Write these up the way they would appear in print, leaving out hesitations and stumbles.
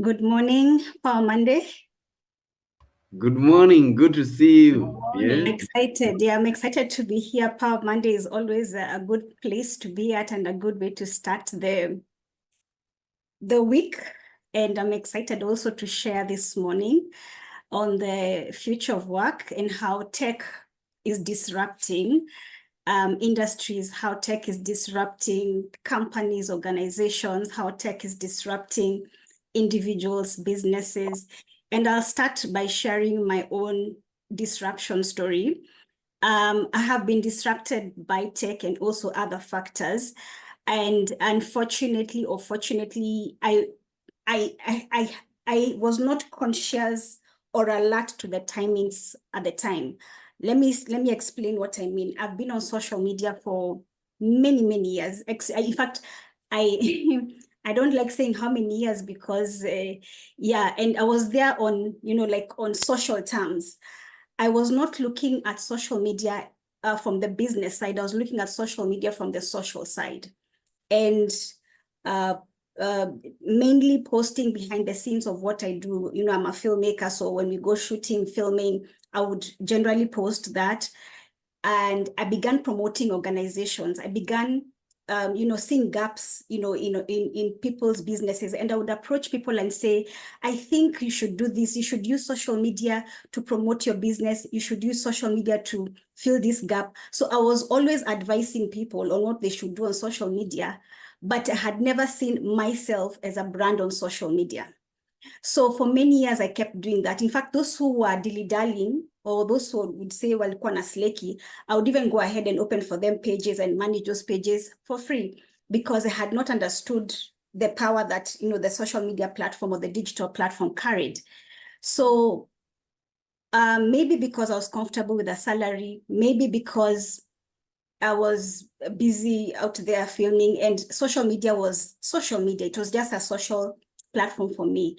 Good morning, Power Monday. Good morning. Good to see you. I'm excited. Yeah, I'm excited to be here. Power Monday is always a good place to be at and a good way to start the week. And I'm excited also to share this morning on the future of work and how tech is disrupting industries, how tech is disrupting companies, organizations, how tech is disrupting individuals, businesses. And I'll start by sharing my own disruption story. I have been disrupted by tech and also other factors. And unfortunately or fortunately, I was not conscious or alert to the timings at the time. Let me explain what I mean. I've been on social media for many years. In fact, I I don't like saying how many years because yeah, and I was there on, like on social terms. I was not looking at social media from the business side. I was looking at social media from the social side. And uh, uh, mainly posting behind the scenes of what I do. I'm a filmmaker, so when we go shooting, filming, I would generally post that. And I began promoting organizations. I began, seeing gaps, in people's businesses. And I would approach people and say, I think you should do this. You should use social media to promote your business. You should use social media to fill this gap. So I was always advising people on what they should do on social media, but I had never seen myself as a brand on social media. So for many years, I kept doing that. In fact, those who were dilly-dallying, or those who would say, well, na sleki, I would even go ahead and open for them pages and manage those pages for free because I had not understood the power that, the social media platform or the digital platform carried. So maybe because I was comfortable with the salary, maybe because I was busy out there filming, and social media was social media. It was just a social platform for me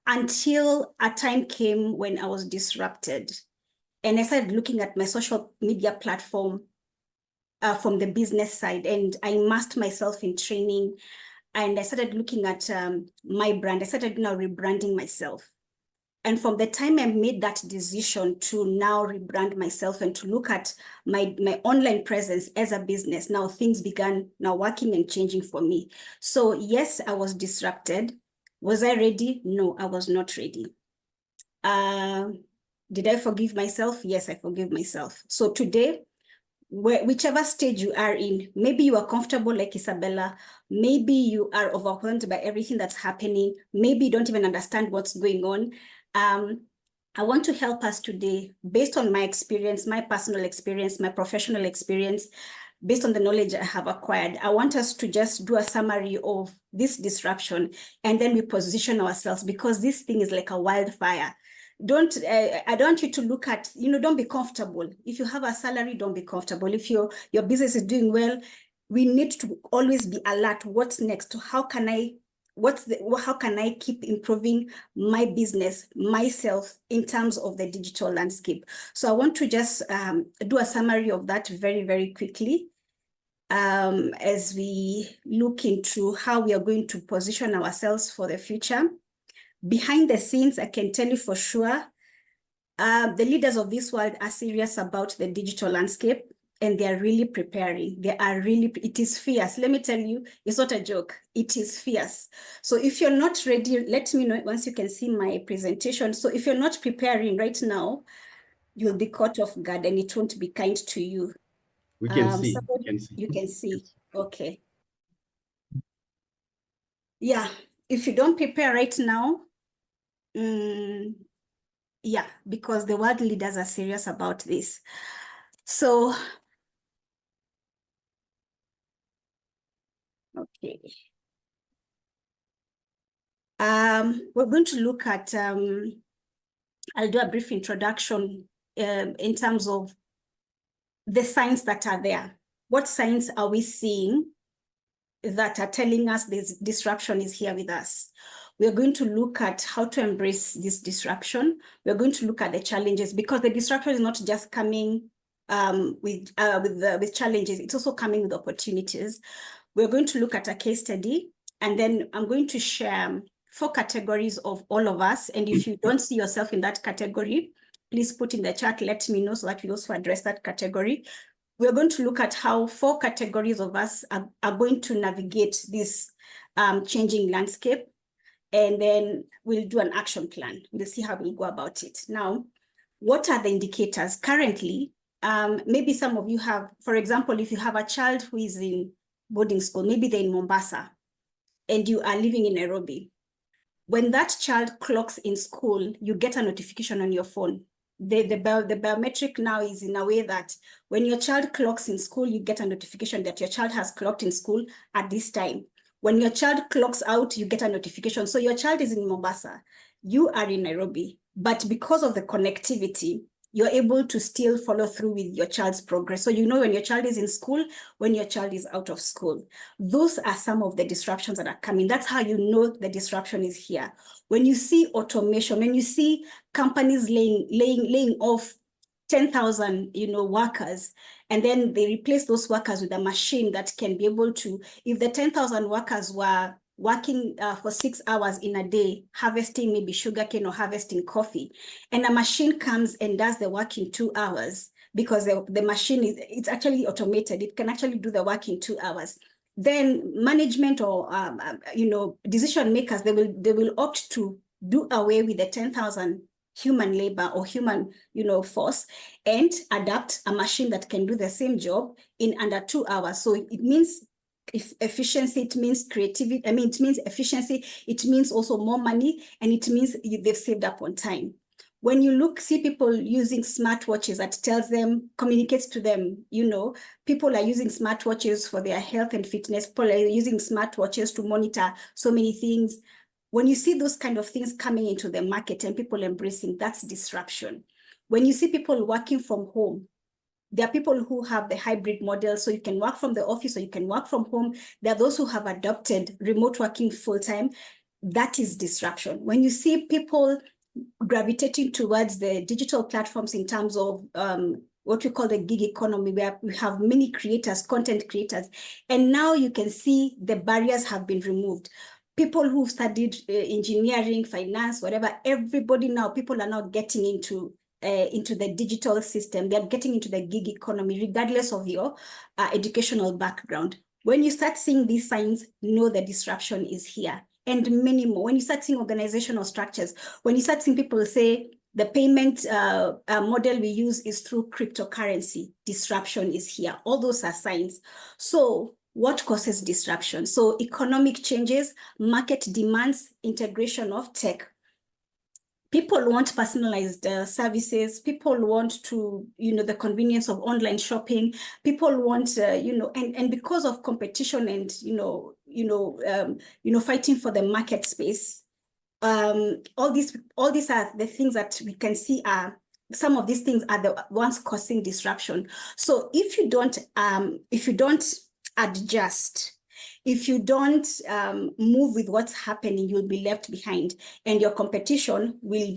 until a time came when I was disrupted. And I started looking at my social media platform from the business side, and I immersed myself in training. And I started looking at my brand. I started now rebranding myself. And from the time I made that decision to now rebrand myself and to look at my online presence as a business, now things began now working and changing for me. So yes, I was disrupted. Was I ready? No, I was not ready. Did I forgive myself? Yes, I forgive myself. So today, whichever stage you are in, maybe you are comfortable like Isabella, maybe you are overwhelmed by everything that's happening, maybe you don't even understand what's going on. I want to help us today based on my experience, my personal experience, my professional experience, based on the knowledge I have acquired. I want us to just do a summary of this disruption and then we position ourselves because this thing is like a wildfire. I don't want you to look at, don't be comfortable. If you have a salary, don't be comfortable. If your business is doing well, we need to always be alert. What's next? How can I keep improving my business, myself, in terms of the digital landscape? So I want to just do a summary of that very quickly as we look into how we are going to position ourselves for the future. Behind the scenes, I can tell you for sure, the leaders of this world are serious about the digital landscape and they are really preparing. It is fierce. Let me tell you, it's not a joke. It is fierce. So if you're not ready, let me know once you can see my presentation. So if you're not preparing right now, you'll be caught off guard and it won't be kind to you. We can see. So you can see. Okay. Yeah. If you don't prepare right now, yeah, because the world leaders are serious about this. So, okay. We're going to look at, I'll do a brief introduction in terms of the signs that are there. What signs are we seeing that are telling us this disruption is here with us? We're going to look at how to embrace this disruption. We're going to look at the challenges because the disruption is not just coming with challenges, it's also coming with opportunities. We're going to look at a case study, and then I'm going to share four categories of all of us. And if you don't see yourself in that category, please put in the chat, let me know so that we also address that category. We're going to look at how four categories of us are going to navigate this changing landscape. And then we'll do an action plan. We'll see how we'll go about it. Now, what are the indicators? Currently, maybe some of you have, for example, if you have a child who is in boarding school, maybe they're in Mombasa, and you are living in Nairobi. When that child clocks in school, you get a notification on your phone. The biometric now is in a way that when your child clocks in school, you get a notification that your child has clocked in school at this time. When your child clocks out, you get a notification. So your child is in Mombasa, you are in Nairobi, but because of the connectivity, you're able to still follow through with your child's progress. So you know when your child is in school, when your child is out of school. Those are some of the disruptions that are coming. That's how you know the disruption is here. When you see automation, when you see companies laying off 10,000, workers, and then they replace those workers with a machine that can be able to, if the 10,000 workers were working for 6 hours in a day, harvesting maybe sugarcane or harvesting coffee, and a machine comes and does the work in 2 hours, because the machine it's actually automated. It can actually do the work in 2 hours. Then management or decision makers, they will opt to do away with the 10,000 human labor or human force and adapt a machine that can do the same job in under 2 hours. So it means efficiency, it means creativity, it means efficiency, it means also more money, and it means they've saved up on time. When you see people using smartwatches that tells them, communicates to them, people are using smartwatches for their health and fitness, people are using smartwatches to monitor so many things. When you see those kind of things coming into the market and people embracing, that's disruption. When you see people working from home, there are people who have the hybrid model, so you can work from the office or you can work from home. There are those who have adopted remote working full-time. That is disruption. When you see people gravitating towards the digital platforms in terms of what we call the gig economy, where we have many creators, content creators, and now you can see the barriers have been removed. People who studied engineering, finance, whatever, everybody now, people are now getting into the digital system. They're getting into the gig economy, regardless of your educational background. When you start seeing these signs, know the disruption is here, and many more. When you start seeing organizational structures, when you start seeing people say the payment model we use is through cryptocurrency, disruption is here. All those are signs. So what causes disruption? So economic changes, market demands, integration of tech. People want personalized services. People want to, the convenience of online shopping. People want, and because of competition and, fighting for the market space, all these are the things that we can see are, some of these things are the ones causing disruption. So if you don't adjust, if you don't move with what's happening, you'll be left behind, and your competition will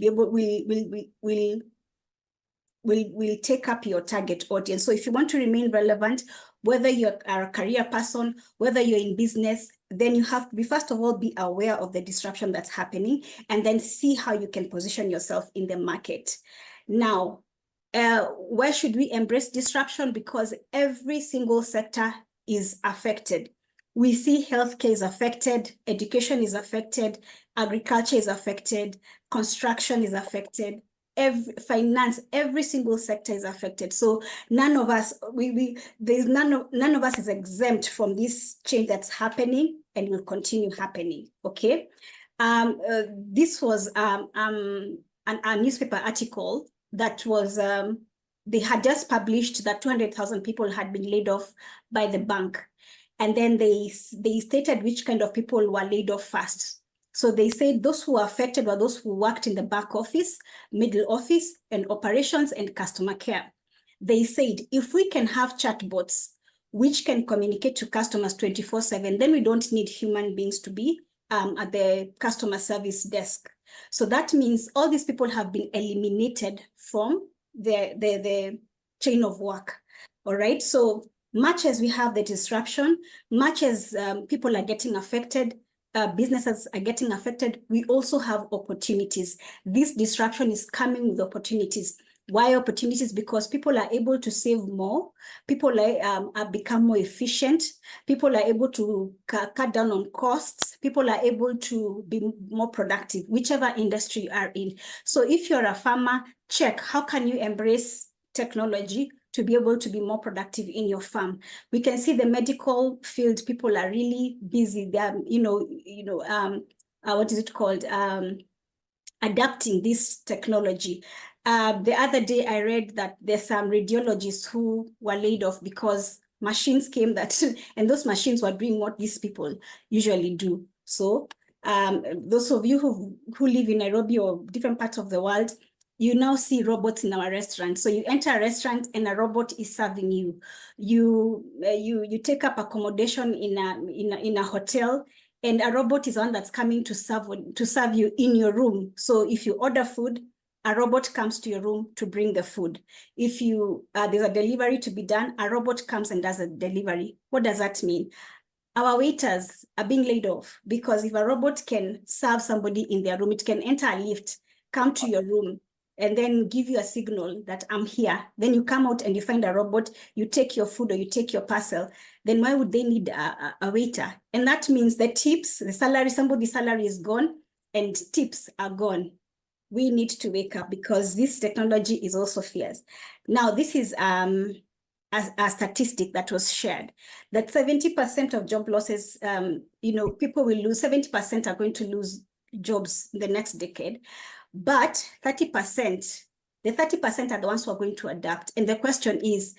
take up your target audience. So if you want to remain relevant, whether you're a career person, whether you're in business, then you have to be, first of all, be aware of the disruption that's happening, and then see how you can position yourself in the market. Now, where should we embrace disruption? Because every single sector is affected. We see healthcare is affected, education is affected, agriculture is affected, construction is affected, finance, every single sector is affected. So none of us, none of us is exempt from this change that's happening and will continue happening. Okay, this was a newspaper article that was they had just published that 200,000 people had been laid off by the bank. And then they stated which kind of people were laid off first. So they said those who were affected were those who worked in the back office, middle office, and operations and customer care. They said, if we can have chatbots which can communicate to customers 24/7, then we don't need human beings to be at the customer service desk. So that means all these people have been eliminated from the chain of work. All right. So much as we have the disruption, much as people are getting affected, businesses are getting affected, we also have opportunities. This disruption is coming with opportunities. Why opportunities? Because people are able to save more, people are become more efficient, people are able to cut down on costs, people are able to be more productive, whichever industry you are in. So if you're a farmer, check how can you embrace technology to be able to be more productive in your farm. We can see the medical field, people are really busy. They're, what is it called? Adapting this technology. The other day I read that there's some radiologists who were laid off because machines came that, and those machines were doing what these people usually do. So those of you who live in Nairobi or different parts of the world, you now see robots in our restaurant. So you enter a restaurant and a robot is serving you. You take up accommodation in a hotel, and a robot is one that's coming to serve you in your room. So if you order food, a robot comes to your room to bring the food. If there's a delivery to be done, a robot comes and does a delivery. What does that mean? Our waiters are being laid off because if a robot can serve somebody in their room, it can enter a lift, come to your room, and then give you a signal that I'm here. Then you come out and you find a robot, you take your food or you take your parcel. Then why would they need a waiter? And that means the tips, the salary, somebody's salary is gone and tips are gone. We need to wake up because this technology is also fierce. Now, this is a statistic that was shared, that 70% of job losses, people will lose, 70% are going to lose jobs in the next decade. But 30%, the 30% are the ones who are going to adapt. And the question is,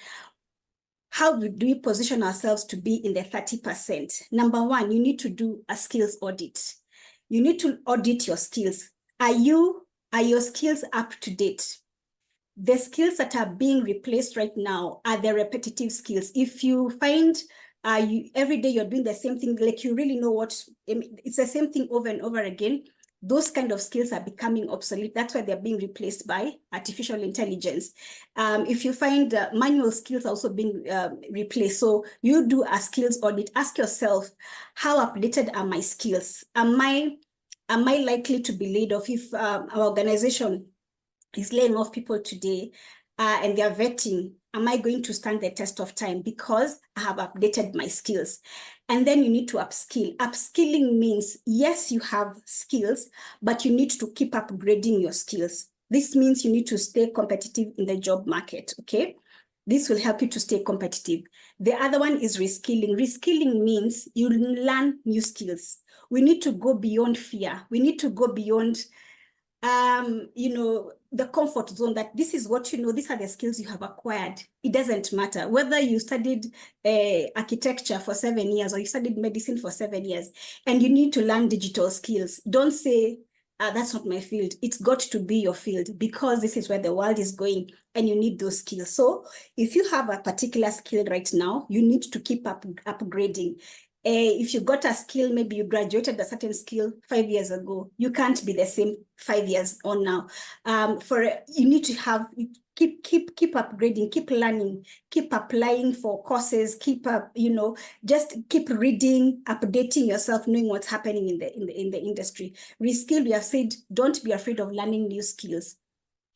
how do we position ourselves to be in the 30%? Number one, you need to do a skills audit. You need to audit your skills. Are your skills up to date? The skills that are being replaced right now are the repetitive skills. If you find every day you're doing the same thing, like you really know it's the same thing over and over again, those kind of skills are becoming obsolete. That's why they're being replaced by artificial intelligence. If you find manual skills also being replaced, so you do a skills audit, ask yourself, how updated are my skills? Am I likely to be laid off if our organization is laying off people today and they're vetting? Am I going to stand the test of time because I have updated my skills? And then you need to upskill. Upskilling means, yes, you have skills, but you need to keep upgrading your skills. This means you need to stay competitive in the job market, okay? This will help you to stay competitive. The other one is reskilling. Reskilling means you learn new skills. We need to go beyond fear. We need to go beyond the comfort zone, that this is what these are the skills you have acquired. It doesn't matter whether you studied architecture for 7 years or you studied medicine for 7 years and you need to learn digital skills. Don't say, that's not my field. It's got to be your field because this is where the world is going and you need those skills. So if you have a particular skill right now, you need to keep upgrading. If you got a skill, maybe you graduated a certain skill 5 years ago, you can't be the same 5 years on now. You need to keep upgrading, keep learning, keep applying for courses, just keep reading, updating yourself, knowing what's happening in the industry. Reskill, we have said, don't be afraid of learning new skills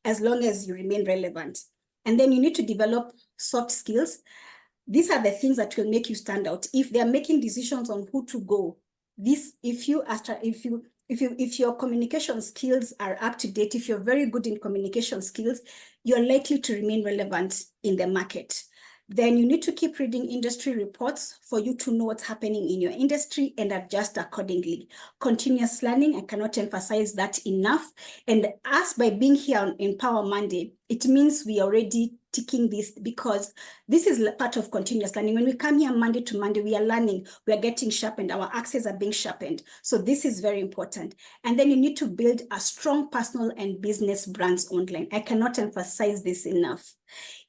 as long as you remain relevant. And then you need to develop soft skills. These are the things that will make you stand out. If they're making decisions on who to go, if your communication skills are up to date, if you're very good in communication skills, you're likely to remain relevant in the market. Then you need to keep reading industry reports for you to know what's happening in your industry and adjust accordingly. Continuous learning, I cannot emphasize that enough. And us, by being here on Empower Monday, it means we are already ticking this, because this is part of continuous learning. When we come here Monday to Monday, we are learning, we are getting sharpened, our axes are being sharpened. So this is very important. And then you need to build a strong personal and business brands online. I cannot emphasize this enough.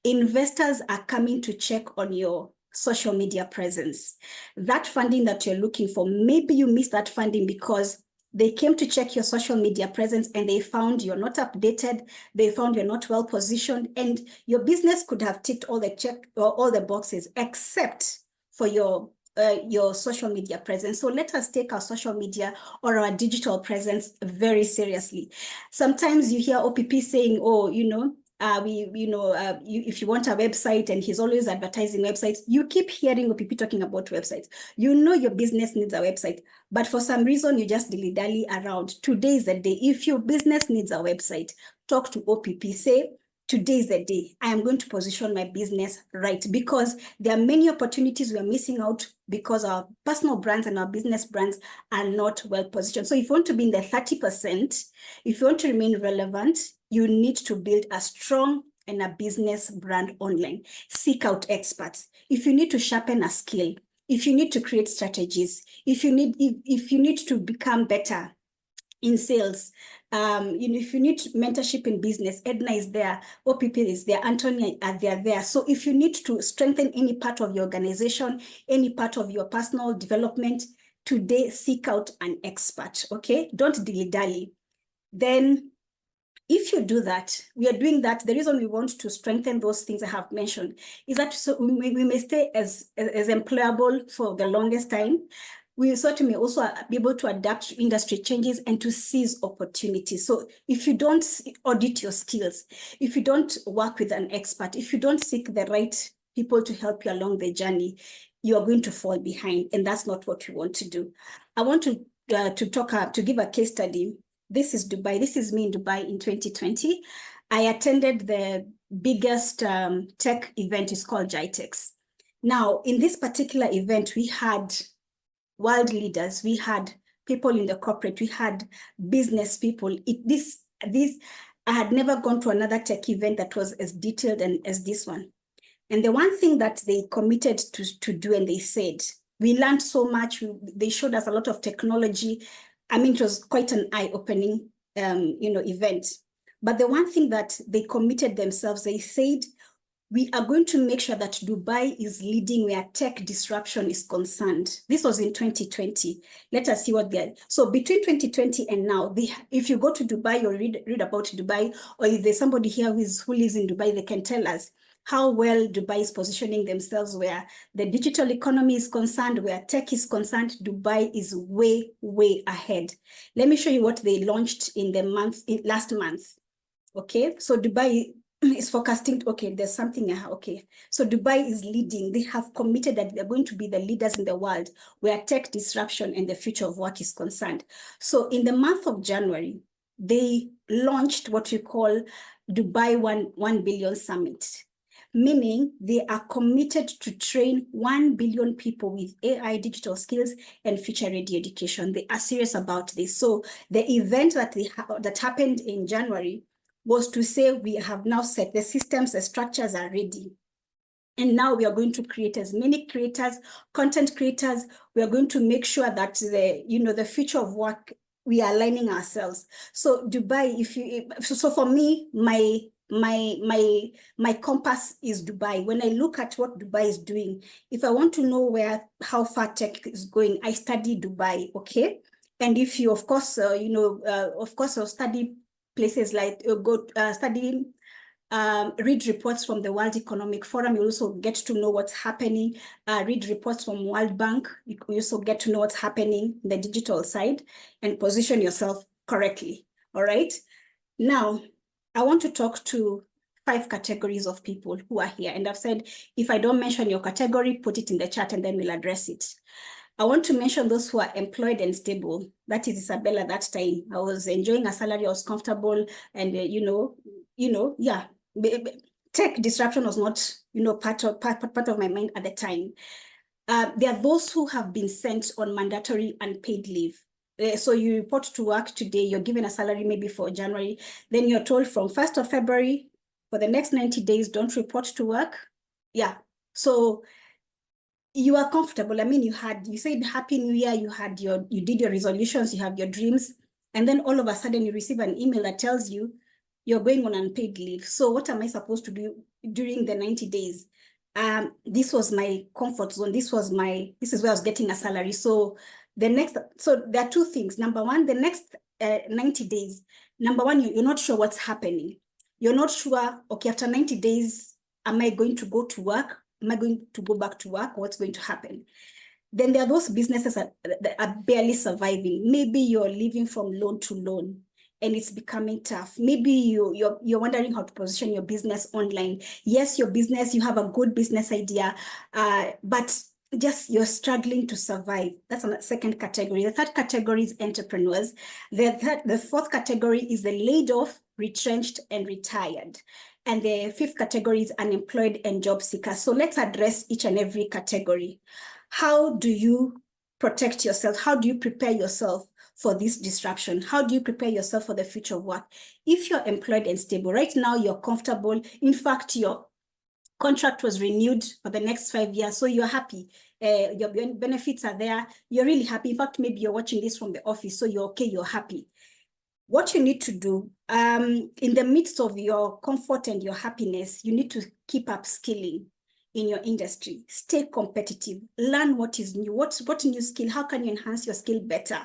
Investors are coming to check on your social media presence. That funding that you're looking for, maybe you missed that funding because they came to check your social media presence and they found you're not updated, they found you're not well positioned, and your business could have ticked all the boxes except for your your social media presence. So let us take our social media or our digital presence very seriously. Sometimes you hear OPP saying, oh, if you want a website, and he's always advertising websites, you keep hearing OPP talking about websites. You know your business needs a website, but for some reason you just dilly-dally around. Today is the day. If your business needs a website, talk to OPP. Say, today is the day. I am going to position my business right, because there are many opportunities we are missing out because our personal brands and our business brands are not well positioned. So if you want to be in the 30%, if you want to remain relevant, you need to build a strong and a business brand online. Seek out experts. If you need to sharpen a skill, if you need to create strategies, if you need to become better in sales, if you need mentorship in business, Edna is there, OPP is there, Antonia they are there. So if you need to strengthen any part of your organization, any part of your personal development, today seek out an expert, okay? Don't dilly-dally. Then if you do that, we are doing that. The reason we want to strengthen those things I have mentioned is that so we may stay as employable for the longest time. We sort of may also be able to adapt to industry changes and to seize opportunities. So if you don't audit your skills, if you don't work with an expert, if you don't seek the right people to help you along the journey, you are going to fall behind, and that's not what we want to do. I want to give a case study. This is Dubai. This is me in Dubai in 2020. I attended the biggest tech event. It's called GITEX. Now, in this particular event, we had world leaders, we had people in the corporate, we had business people. I had never gone to another tech event that was as detailed and as this one. And the one thing that they committed to do, and they said, we learned so much. They showed us a lot of technology. I mean, it was quite an eye-opening, event. But the one thing that they committed themselves, they said, we are going to make sure that Dubai is leading where tech disruption is concerned. This was in 2020. Let us see what they're. So between 2020 and now, if you go to Dubai or read about Dubai, or if there's somebody here who lives in Dubai, they can tell us how well Dubai is positioning themselves where the digital economy is concerned, where tech is concerned. Dubai is way, way ahead. Let me show you what they launched last month. Okay, so Dubai is forecasting, okay, there's something, okay. So Dubai is leading. They have committed that they're going to be the leaders in the world where tech disruption and the future of work is concerned. So in the month of January, they launched what we call Dubai 1 billion Summit, meaning they are committed to train 1 billion people with AI digital skills and future-ready education. They are serious about this. So the event that happened in January was to say, we have now set the systems, the structures are ready. And now we are going to create as many creators, content creators. We are going to make sure that the future of work, we are aligning ourselves. So Dubai, so for me, my compass is Dubai. When I look at what Dubai is doing, if I want to know how far tech is going, I study Dubai, okay? And if you, of course, I'll study places like read reports from the World Economic Forum. You also get to know what's happening. Read reports from World Bank. You also get to know what's happening in the digital side and position yourself correctly. All right. Now, I want to talk to 5 categories of people who are here. And I've said, if I don't mention your category, put it in the chat and then we'll address it. I want to mention those who are employed and stable. That is Isabella that time. I was enjoying a salary, I was comfortable, and yeah. Tech disruption was not, part of my mind at the time. There are those who have been sent on mandatory unpaid leave. So you report to work today, you're given a salary maybe for January, then you're told from 1st of February, for the next 90 days, don't report to work. Yeah, so you are comfortable. I mean, you said Happy New Year, you did your resolutions, you have your dreams, and then all of a sudden you receive an email that tells you you're going on unpaid leave. So what am I supposed to do during the 90 days? This was my comfort zone. This is where I was getting a salary. So there are 2 things. Number one, the next 90 days, number one, you're not sure what's happening. You're not sure, okay, after 90 days, am I going to go to work? Am I going to go back to work? What's going to happen? Then there are those businesses that are barely surviving. Maybe you're living from loan to loan and it's becoming tough. Maybe you're wondering how to position your business online. Yes, your business, you have a good business idea, but just you're struggling to survive. That's a second category. The third category is entrepreneurs. The fourth category is the laid off, retrenched, and retired. And the fifth category is unemployed and job seekers. So let's address each and every category. How do you protect yourself? How do you prepare yourself for this disruption? How do you prepare yourself for the future of work? If you're employed and stable, right now you're comfortable. In fact, your contract was renewed for the next 5 years, so you're happy. Your benefits are there. You're really happy. In fact, maybe you're watching this from the office, so you're okay, you're happy. What you need to do, in the midst of your comfort and your happiness, you need to keep upskilling in your industry. Stay competitive. Learn what is new. What new skill? How can you enhance your skill better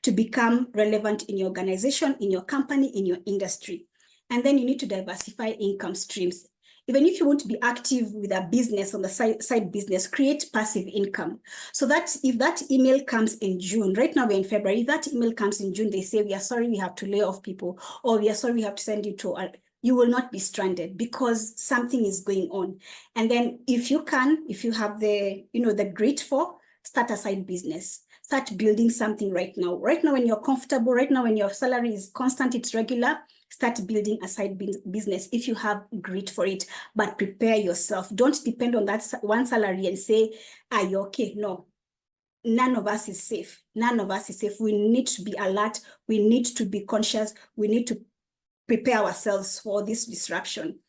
to become relevant in your organization, in your company, in your industry? And then you need to diversify income streams. Even if you want to be active with a business on the side business, create passive income. So that if that email comes in June, right now we're in February, if that email comes in June, they say, we are sorry, we have to lay off people, or we are sorry, we have to send you to, you will not be stranded because something is going on. And then if you have the, the grit for, start a side business. Start building something right now. Right now, when you're comfortable, right now, when your salary is constant, it's regular, start building a side business if you have grit for it, but prepare yourself. Don't depend on that one salary and say, you're okay. No, none of us is safe. None of us is safe. We need to be alert. We need to be conscious. We need to prepare ourselves for this disruption.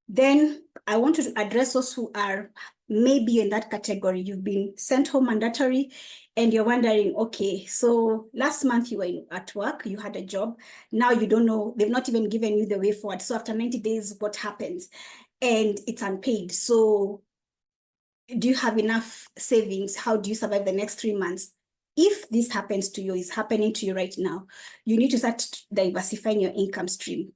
Then I want to address those who are maybe in that category. You've been sent home mandatory and you're wondering, okay, so last month you were at work, you had a job. Now you don't know, they've not even given you the way forward. So after 90 days, what happens? And it's unpaid. So do you have enough savings? How do you survive the next 3 months? If this happens to you, is happening to you right now, you need to start diversifying your income stream.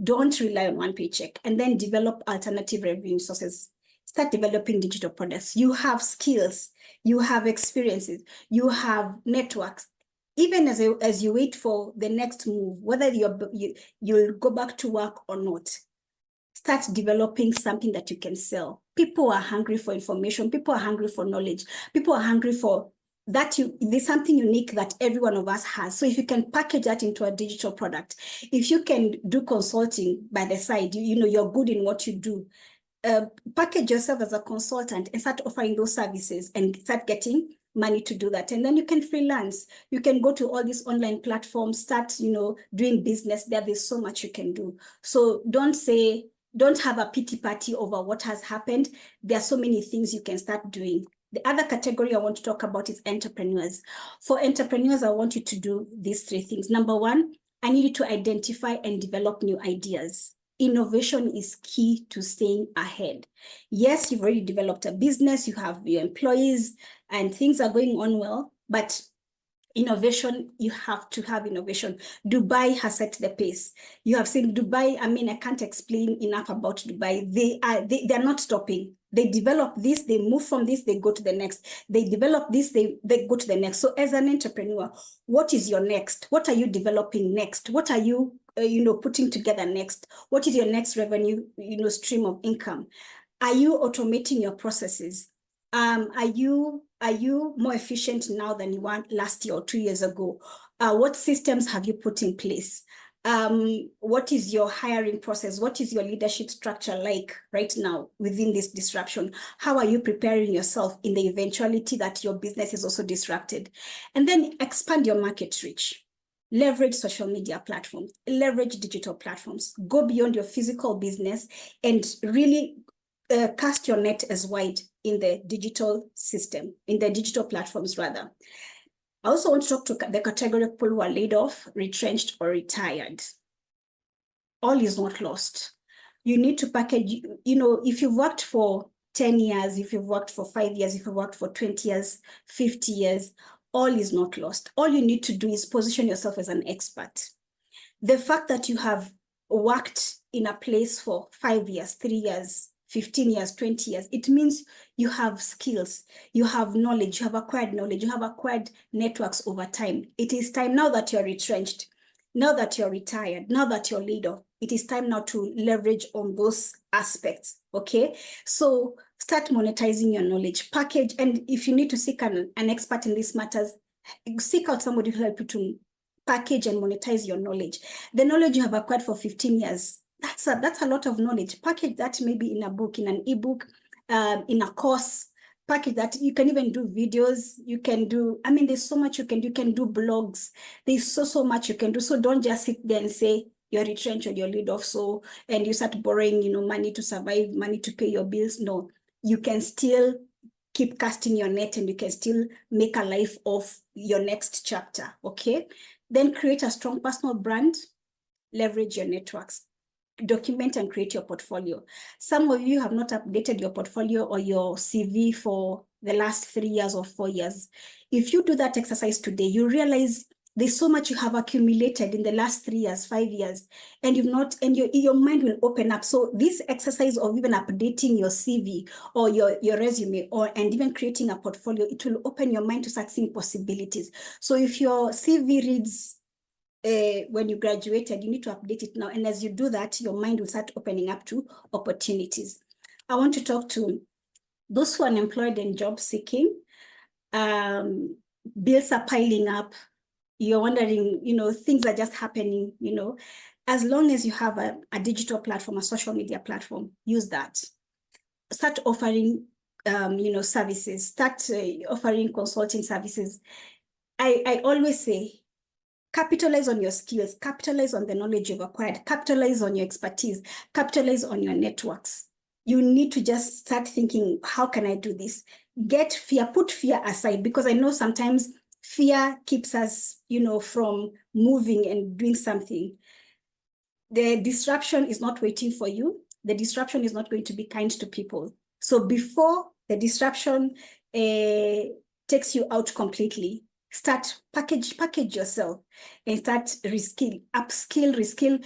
Don't rely on one paycheck, and then develop alternative revenue sources. Start developing digital products. You have skills, you have experiences, you have networks. Even as you wait for the next move, whether you'll go back to work or not, start developing something that you can sell. People are hungry for information. People are hungry for knowledge. People are hungry for that. There's something unique that every one of us has. So if you can package that into a digital product, if you can do consulting by the side, you're good in what you do, package yourself as a consultant and start offering those services and start getting money to do that. And then you can freelance. You can go to all these online platforms, start, doing business there. There's so much you can do. So don't have a pity party over what has happened. There are so many things you can start doing. The other category I want to talk about is entrepreneurs. For entrepreneurs, I want you to do these 3 things. Number 1, I need you to identify and develop new ideas. Innovation is key to staying ahead. Yes, you've already developed a business, you have your employees, and things are going on well, but innovation, you have to have innovation. Dubai has set the pace. You have seen Dubai. I mean, I can't explain enough about Dubai. They're not stopping. They develop this, they move from this, they go to the next. They develop this, they go to the next. So as an entrepreneur, what is your next? What are you developing next? What are you, putting together next? What is your next revenue, stream of income? Are you automating your processes? Are you more efficient now than you were last year or 2 years ago? What systems have you put in place? What is your hiring process? What is your leadership structure like right now within this disruption? How are you preparing yourself in the eventuality that your business is also disrupted? And then expand your market reach. Leverage social media platforms, leverage digital platforms, go beyond your physical business and really cast your net as wide in the digital system, in the digital platforms rather. I also want to talk to the category of people who are laid off, retrenched, or retired. All is not lost. You need to package, if you've worked for 10 years, if you've worked for 5 years, if you've worked for 20 years, 50 years, all is not lost. All you need to do is position yourself as an expert. The fact that you have worked in a place for 5 years, 3 years, 15 years, 20 years. It means you have skills, you have knowledge, you have acquired knowledge, you have acquired networks over time. It is time now that you're retrenched, now that you're retired, now that you're laid off, it is time now to leverage on those aspects, okay? So start monetizing your knowledge, package, and if you need to seek an expert in these matters, seek out somebody to help you to package and monetize your knowledge. The knowledge you have acquired for 15 years, that's a lot of knowledge. Package that maybe in a book, in an ebook, in a course, package that. You can even do videos, you can do, I mean, there's so much you can do blogs. There's so much you can do. So don't just sit there and say you're retrenched or you're laid off, so, and you start borrowing, money to survive, money to pay your bills. No, you can still keep casting your net and you can still make a life of your next chapter, okay? Then create a strong personal brand, leverage your networks, document and create your portfolio. Some of you have not updated your portfolio or your CV for the last 3 years or 4 years. If you do that exercise today, you realize there's so much you have accumulated in the last 3 years, 5 years, and you've not, and your mind will open up. So this exercise of even updating your CV or your resume, and even creating a portfolio, it will open your mind to start seeing possibilities. So if your CV reads when you graduated, you need to update it now. And as you do that, your mind will start opening up to opportunities. I want to talk to those who are unemployed and job seeking. Bills are piling up. You're wondering, things are just happening, as long as you have a digital platform, a social media platform, use that. Start offering, services, start offering consulting services. I always say, capitalize on your skills, capitalize on the knowledge you've acquired, capitalize on your expertise, capitalize on your networks. You need to just start thinking, how can I do this? Get fear, put fear aside, because I know sometimes fear keeps us, from moving and doing something. The disruption is not waiting for you. The disruption is not going to be kind to people. So before the disruption takes you out completely, start package yourself and start upskill, reskill,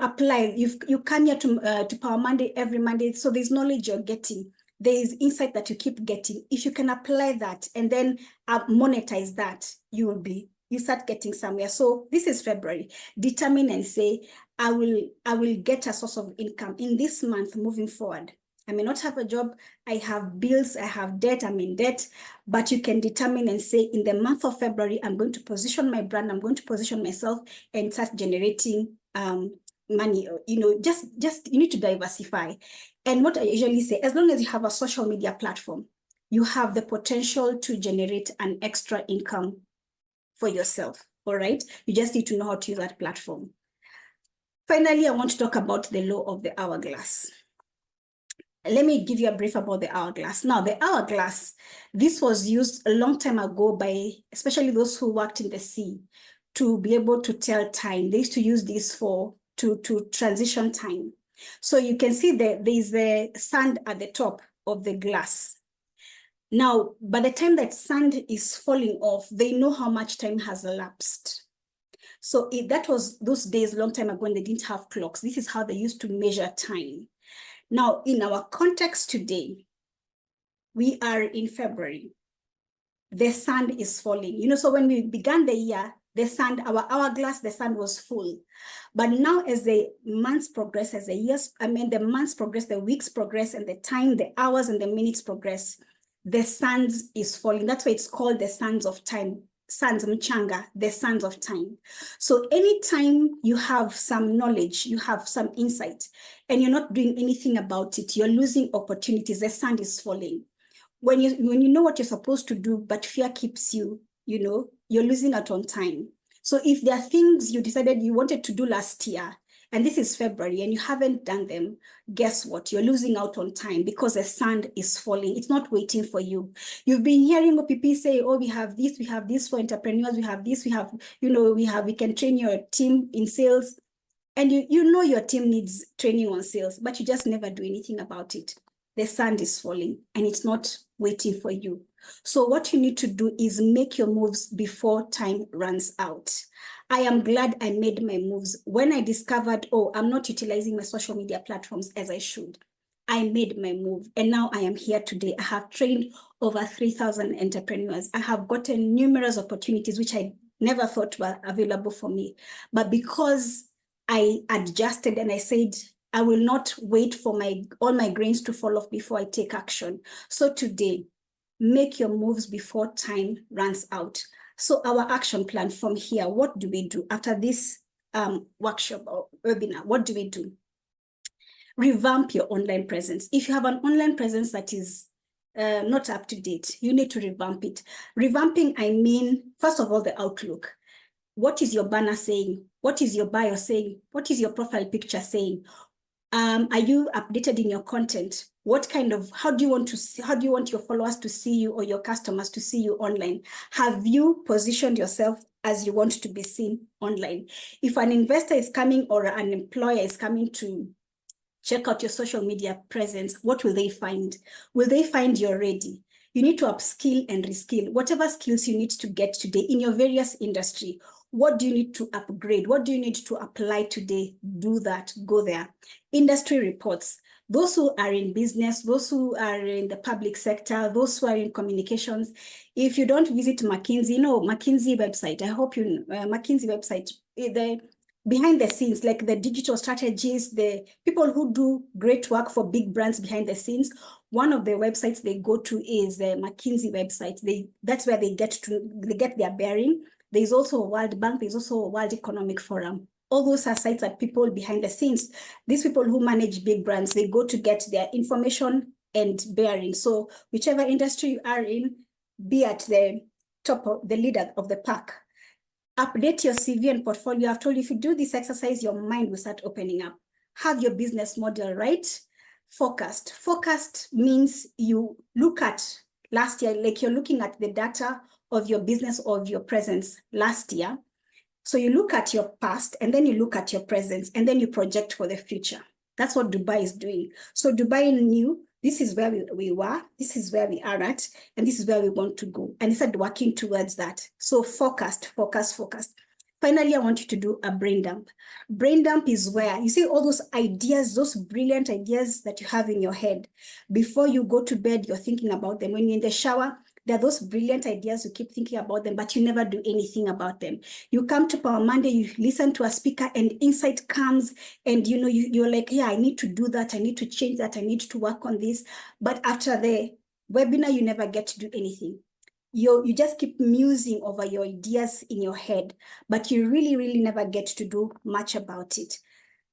apply. You come here to Power Monday every Monday. So there's knowledge you're getting. There is insight that you keep getting. If you can apply that and then monetize that, you start getting somewhere. So this is February. Determine and say, I will get a source of income in this month moving forward. I may not have a job, I have bills, I have debt, I'm in debt, but you can determine and say, in the month of February, I'm going to position my brand, I'm going to position myself and start generating money. Just you need to diversify. And what I usually say, as long as you have a social media platform, you have the potential to generate an extra income for yourself, all right? You just need to know how to use that platform. Finally, I want to talk about the law of the hourglass. Let me give you a brief about the hourglass. Now, the hourglass, this was used a long time ago by especially those who worked in the sea to be able to tell time. They used to use this to transition time. So you can see that there is the sand at the top of the glass. Now, by the time that sand is falling off, they know how much time has elapsed. So that was those days, long time ago, when they didn't have clocks. This is how they used to measure time. Now, in our context today, we are in February. The sand is falling. So when we began the year, our hourglass, the sand was full. But now as the months progress, the months progress, the weeks progress, and the time, the hours and the minutes progress, the sand is falling. That's why it's called the sands of time. Sands mchanga, the sands of time. So anytime you have some knowledge, you have some insight, and you're not doing anything about it, you're losing opportunities. The sand is falling. When you know what you're supposed to do, but fear keeps you, you're losing out on time. So if there are things you decided you wanted to do last year, and this is February, and you haven't done them, guess what? You're losing out on time because the sand is falling. It's not waiting for you. You've been hearing OPP say, oh, we have this for entrepreneurs, we have this, we can train your team in sales. And you know your team needs training on sales, but you just never do anything about it. The sand is falling and it's not waiting for you. So what you need to do is make your moves before time runs out. I am glad I made my moves when I discovered, oh, I'm not utilizing my social media platforms as I should. I made my move, and now I am here today. I have trained over 3,000 entrepreneurs. I have gotten numerous opportunities which I never thought were available for me. But because I adjusted and I said, I will not wait for all my grains to fall off before I take action. So today, make your moves before time runs out. So our action plan from here, what do we do after this workshop or webinar? What do we do? Revamp your online presence. If you have an online presence that is not up to date, you need to revamp it. Revamping, I mean, first of all, the outlook. What is your banner saying? What is your bio saying? What is your profile picture saying? Are you updated in your content? How do you want your followers to see you or your customers to see you online? Have you positioned yourself as you want to be seen online? If an investor is coming or an employer is coming to check out your social media presence, what will they find? Will they find you're ready? You need to upskill and reskill. Whatever skills you need to get today in your various industry, what do you need to upgrade? What do you need to apply today? Do that, go there. Industry reports. Those who are in business, those who are in the public sector, those who are in communications. If you don't visit McKinsey, McKinsey website, I hope you know, McKinsey website, the behind the scenes, like the digital strategists, the people who do great work for big brands behind the scenes, one of the websites they go to is the McKinsey website. That's where they get their bearing. There's also a World Bank, there's also a World Economic Forum. All those are sites that people behind the scenes, these people who manage big brands, they go to get their information and bearing. So whichever industry you are in, be at the top of the leader of the pack. Update your CV and portfolio. I've told you, if you do this exercise, your mind will start opening up. Have your business model right. Focused. Focused means you look at last year, like you're looking at the data of your business or of your presence last year. So you look at your past and then you look at your presence and then you project for the future. That's what Dubai is doing. So Dubai knew this is where we were, this is where we are at, and this is where we want to go. And they started working towards that. So focused. Finally, I want you to do a brain dump. Brain dump is where you see all those ideas, those brilliant ideas that you have in your head. Before you go to bed, you're thinking about them. When you're in the shower, there are those brilliant ideas, you keep thinking about them, but you never do anything about them. You come to Power Monday, you listen to a speaker and insight comes and you're like, yeah, I need to do that. I need to change that. I need to work on this. But after the webinar, you never get to do anything. You just keep musing over your ideas in your head, but you really, really never get to do much about it.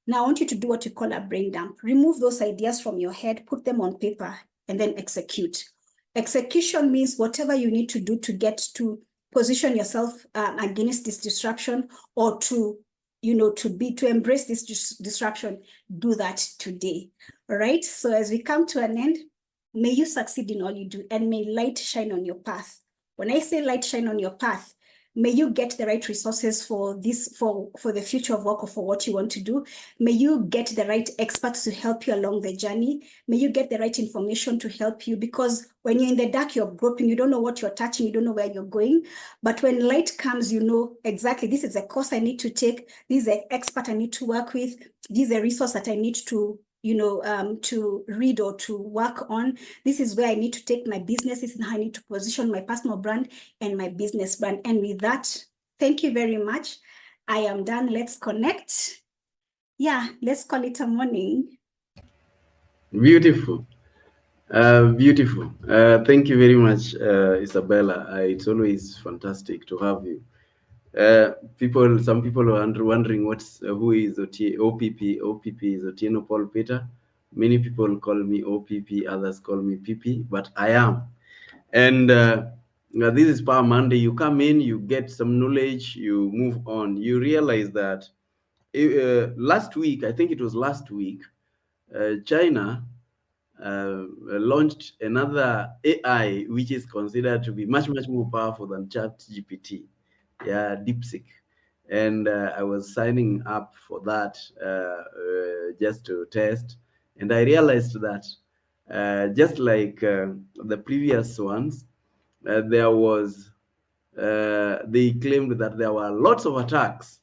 Now, I want you to do what you call a brain dump. Remove those ideas from your head, put them on paper, and then execute. Execution means whatever you need to do to get to position yourself against this disruption or to embrace this disruption, do that today. All right. So as we come to an end, may you succeed in all you do and may light shine on your path. When I say light shine on your path, may you get the right resources for the future of work or for what you want to do. May you get the right experts to help you along the journey. May you get the right information to help you, because when you're in the dark, you're groping, you don't know what you're touching, you don't know where you're going. But when light comes, you know exactly, this is a course I need to take, this is an expert I need to work with, this is a resource that I need to to read or to work on. This is where I need to take my business. This is how I need to position my personal brand and my business brand. And with that, thank you very much. I am done. Let's connect. Yeah, let's call it a morning. Beautiful. Beautiful. Thank you very much, Isabella. It's always fantastic to have you. Some people are wondering who is OPP. OPP is Otieno Paul Peter. Many people call me OPP, others call me PP, but I am. And this is Power Monday. You come in, you get some knowledge, you move on. You realize that last week, I think it was last week, China launched another AI, which is considered to be much, much more powerful than ChatGPT. Yeah, DeepSeek. And I was signing up for that just to test. And I realized that just like the previous ones, there was, they claimed that there were lots of attacks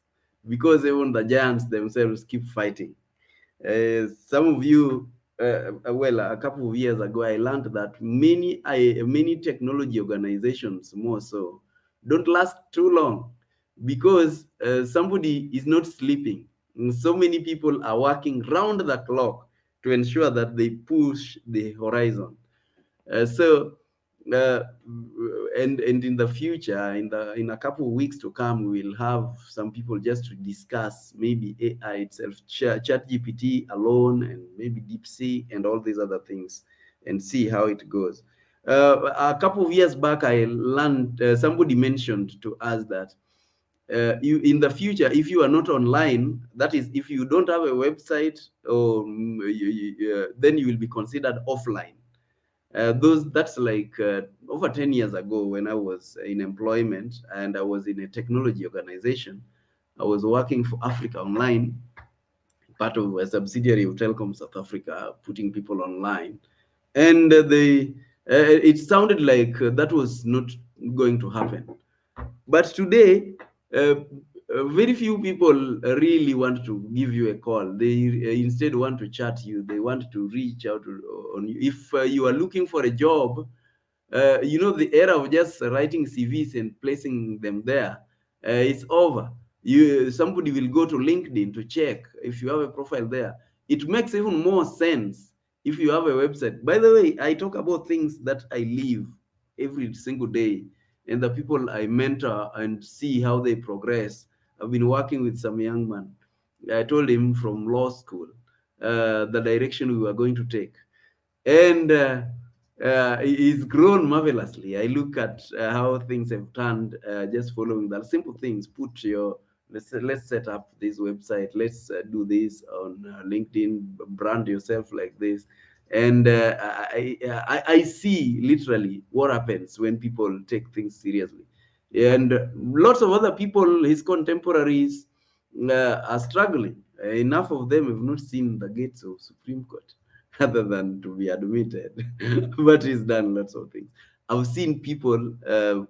because even the giants themselves keep fighting. Some of you well, a couple of years ago, I learned that many technology organizations, more so, don't last too long because somebody is not sleeping. So many people are working round the clock to ensure that they push the horizon. So and in the future, in a couple of weeks to come, we will have some people just to discuss maybe AI itself, chat GPT alone, and maybe DeepSeek and all these other things, and see how it goes. A couple of years back, I learned, somebody mentioned to us that you, in the future, if you are not online, that is, if you don't have a website, or then you will be considered offline. Those That's like over 10 years ago, when I was in employment and I was in a technology organization. I was working for Africa Online, part of a subsidiary of Telecom South Africa, putting people online. And it sounded like that was not going to happen. But today, very few people really want to give you a call. They instead want to chat you. They want to reach out on you. If you are looking for a job, the era of just writing CVs and placing them there, it's over. Somebody will go to LinkedIn to check if you have a profile there. It makes even more sense if you have a website. By the way, I talk about things that I live every single day, and the people I mentor and see how they progress. I've been working with some young man. I told him from law school the direction we were going to take, and he's grown marvelously. I look at how things have turned, just following that simple things. Put your let's set up this website. Let's do this on LinkedIn. Brand yourself like this, and I see literally what happens when people take things seriously. And lots of other people, his contemporaries, are struggling. Enough of them have not seen the gates of Supreme Court other than to be admitted. But he's done lots of things. I've seen people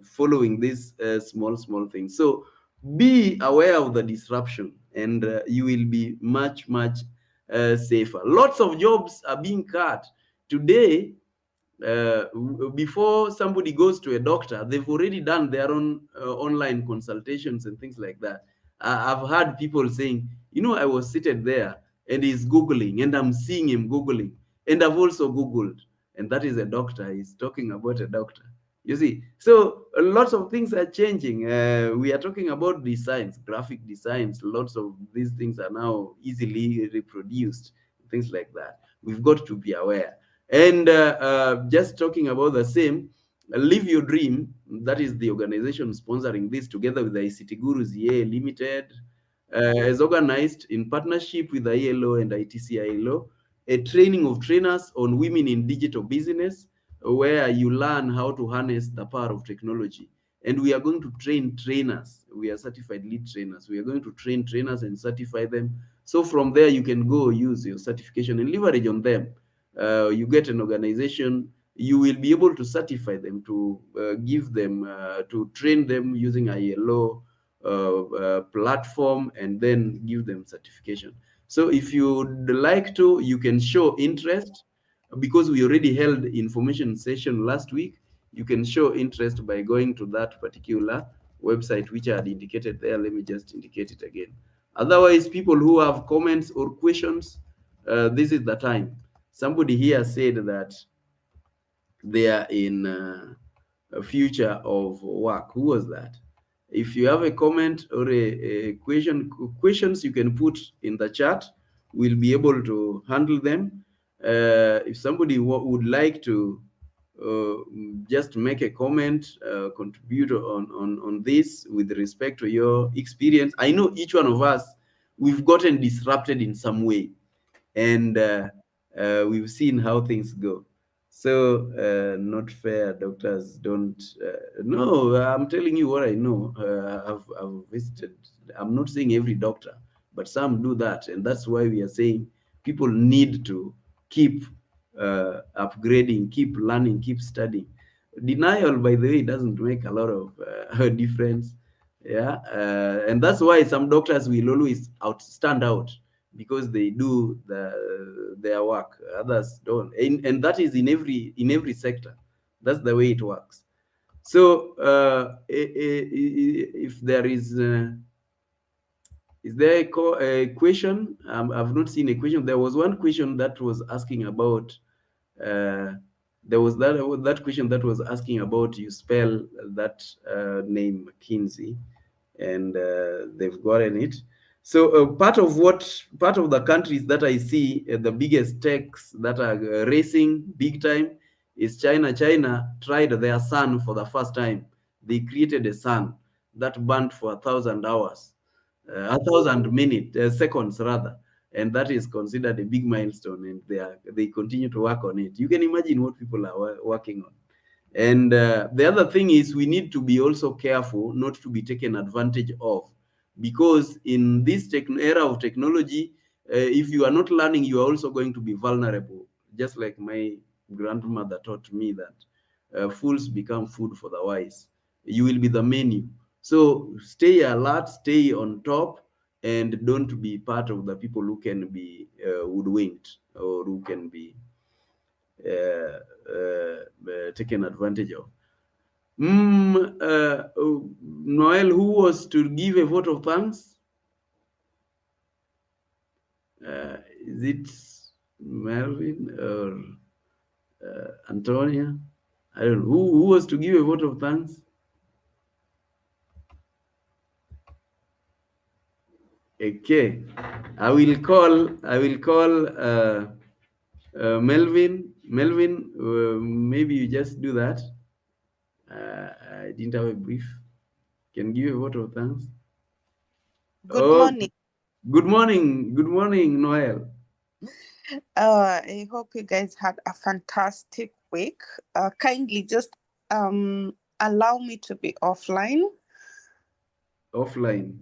following these small things. So be aware of the disruption, and you will be much safer. Lots of jobs are being cut today. Before somebody goes to a doctor, they've already done their own online consultations and things like that. I've heard people saying, I was seated there and he's Googling, and I'm seeing him Googling, and I've also Googled, and that is a doctor. He's talking about a doctor. You see, so lots of things are changing. We are talking about designs, graphic designs. Lots of these things are now easily reproduced, things like that. We've got to be aware. And just talking about the same, Live Your Dream, that is the organization sponsoring this, together with the ICT Gurus EA Limited, is organized in partnership with the ILO and ITC ILO, a training of trainers on women in digital business, where you learn how to harness the power of technology. And we are going to train trainers. We are certified lead trainers. We are going to train trainers and certify them. So from there, you can go use your certification and leverage on them. You get an organization, you will be able to certify them, to give them, to train them using ILO platform, and then give them certification. So if you'd like to, you can show interest, because we already held information session last week. You can show interest by going to that particular website, which I had indicated there. Let me just indicate it again. Otherwise, people who have comments or questions, this is the time. Somebody here said that they are in a future of work. Who was that? If you have a comment or a questions you can put in the chat. We'll be able to handle them. If somebody would like to just make a comment, contribute on this with respect to your experience. I know each one of us, we've gotten disrupted in some way, and we've seen how things go. So not fair. Doctors don't. No, I'm telling you what I know. I've visited. I'm not saying every doctor, but some do that, and that's why we are saying people need to keep upgrading, keep learning, keep studying. Denial, by the way, doesn't make a lot of difference. Yeah, and that's why some doctors will always stand out. because they do their work. Others don't, and that is in every sector. That's the way it works. So if there is there a question? I've not seen a question. There was one question that was asking about. Uh, there was that question that was asking about, you spell that name McKinsey, and they've gotten it. So part of the countries that I see the biggest techs that are racing big time is China. China tried their sun for the first time. They created a sun that burned for 1,000 hours, 1,000 seconds rather, and that is considered a big milestone. And they continue to work on it. You can imagine what people are working on. And the other thing is, we need to be also careful not to be taken advantage of, because in this era of technology, if you are not learning, you are also going to be vulnerable. Just like my grandmother taught me that fools become food for the wise. You will be the menu. So stay alert, stay on top, and don't be part of the people who can be hoodwinked, or who can be taken advantage of. Noel, who was to give a vote of thanks? Is it Melvin or Antonia? I don't know. Who was to give a vote of thanks? Okay, I will call Melvin. Melvin, maybe you just do that. I didn't have a brief. Can give a vote of thanks. Good morning. Good morning. Good morning, Noel. I hope you guys had a fantastic week. Kindly just allow me to be offline. Offline.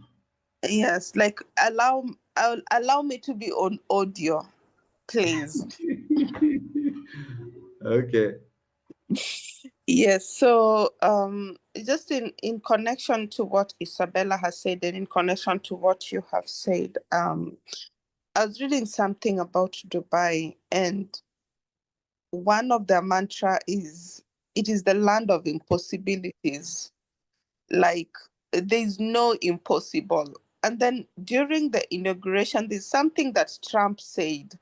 Yes, like allow me to be on audio, please. Okay. Yes, so just in connection to what Isabella has said, and in connection to what you have said, I was reading something about Dubai, and one of their mantra is, it is the land of impossibilities. Like, there's no impossible. And then during the inauguration, there's something that Trump said.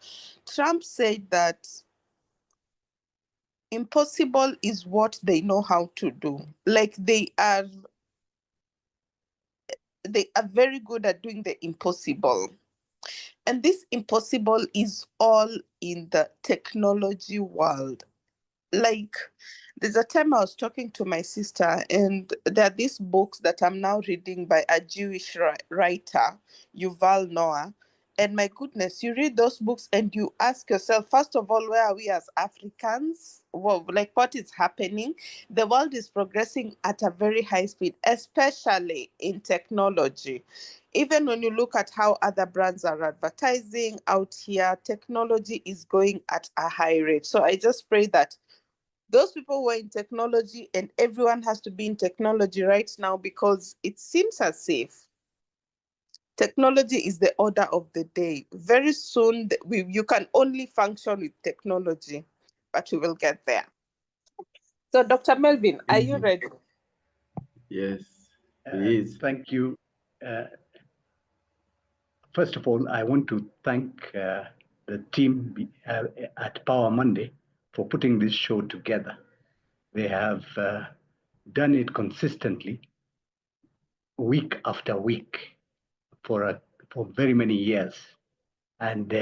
Trump said that impossible is what they know how to do. Like, they are very good at doing the impossible. And this impossible is all in the technology world. Like, there's a time I was talking to my sister, and there are these books that I'm now reading by a Jewish writer, Yuval Noah. And my goodness, you read those books and you ask yourself, first of all, where are we as Africans? Well, like, what is happening? The world is progressing at a very high speed, especially in technology. Even when you look at how other brands are advertising out here, technology is going at a high rate. So I just pray that those people who are in technology, and everyone has to be in technology right now, because it seems as if technology is the order of the day. Very soon, you can only function with technology, but we will get there. So, Dr. Melvin, are you ready? Yes, he is. Thank you. First of all, I want to thank the team at Power Monday for putting this show together. They have done it consistently, week after week, for very many years, and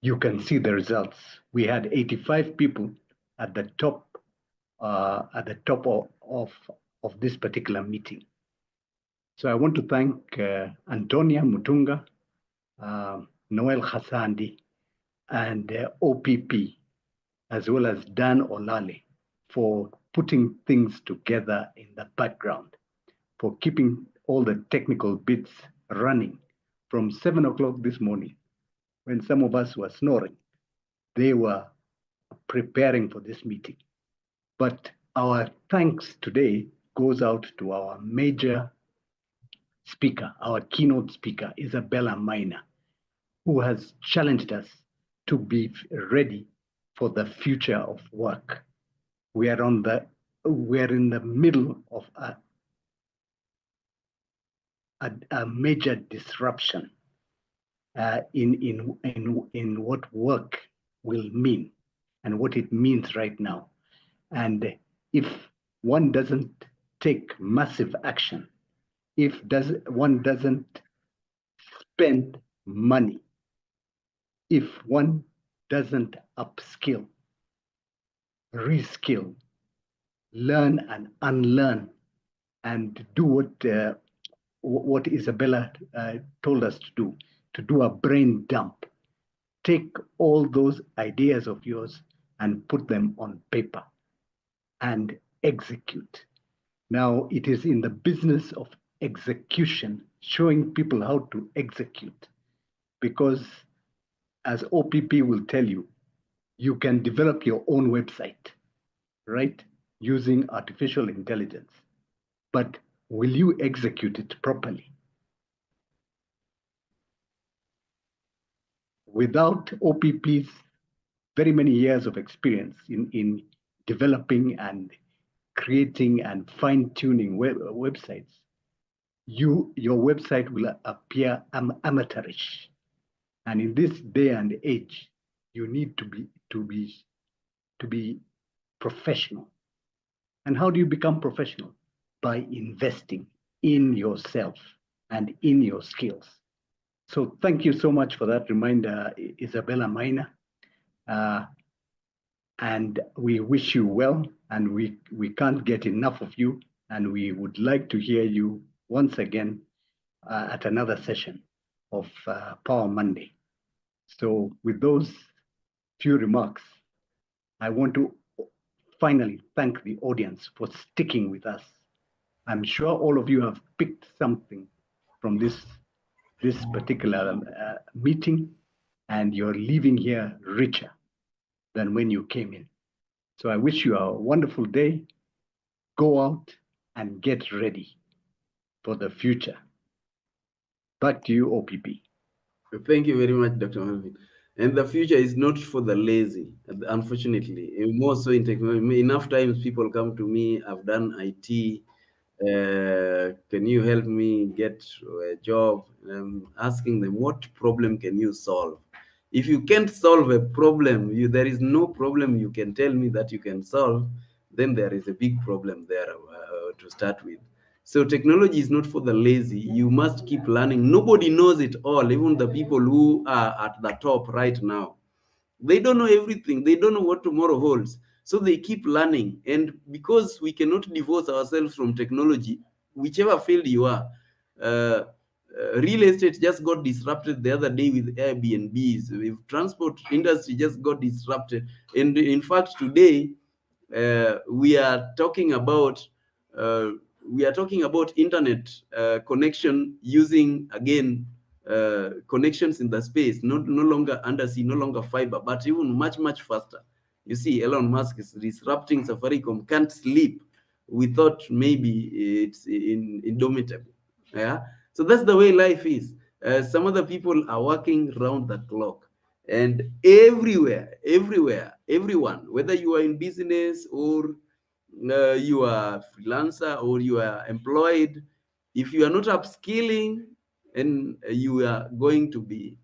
you can see the results. We had 85 people at the top of this particular meeting. So I want to thank Antonia Mutunga, Noel Hassandi, and OPP, as well as Dan Olale, for putting things together in the background, for keeping all the technical bits running from 7 o'clock this morning. When some of us were snoring, they were preparing for this meeting. But our thanks today goes out to our major speaker, our keynote speaker, Isabella Miner. who has challenged us to be ready for the future of work. We are in the middle of a major disruption in what work will mean and what it means right now. And if one doesn't take massive action, if one doesn't spend money, if one doesn't upskill, reskill, learn and unlearn, and do what Isabella told us to do a brain dump. Take all those ideas of yours and put them on paper and execute. Now, it is in the business of execution, showing people how to execute, because as OPP will tell you, you can develop your own website, right? Using artificial intelligence. But will you execute it properly? Without OPP's very many years of experience in developing and creating and fine-tuning websites, your website will appear amateurish. And in this day and age, you need to be professional. And how do you become professional? By investing in yourself and in your skills. So thank you so much for that reminder, Isabella Maina. And we wish you well, and we can't get enough of you, and we would like to hear you once again at another session of Power Monday. So with those few remarks, I want to finally thank the audience for sticking with us. I'm sure all of you have picked something from this particular meeting, and you're leaving here richer than when you came in. So I wish you a wonderful day. Go out and get ready for the future. Back to you, OPP. Thank you very much, Dr. Melvin. And the future is not for the lazy, unfortunately. More so in technology. Enough times people come to me, I've done IT, can you help me get a job? I'm asking them, what problem can you solve? If you can't solve a problem, there is no problem you can tell me that you can solve, then there is a big problem there to start with. So technology is not for the lazy. You must keep learning. Nobody knows it all, even the people who are at the top right now. They don't know everything. They don't know what tomorrow holds. So they keep learning. And because we cannot divorce ourselves from technology, whichever field you are, real estate just got disrupted the other day with Airbnbs. With transport industry just got disrupted. And in fact, today, we are talking about internet connection using, again, connections in the space, no longer undersea, no longer fiber, but even much, much faster. You see, Elon Musk is disrupting Safaricom, can't sleep. We thought maybe it's indomitable. Yeah. So that's the way life is. Some other people are working round the clock. And everywhere, everyone, whether you are in business or you are freelancer or you are employed, if you are not upskilling, and you are going to be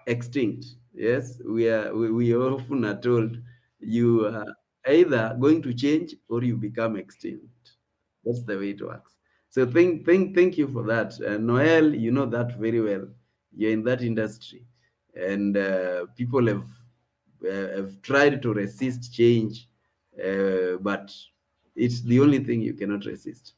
extinct. Yes, we often are told you are either going to change or you become extinct. That's the way it works. So thank you for that, Noel. You know that very well. You're in that industry, and people have tried to resist change, but it's the only thing you cannot resist.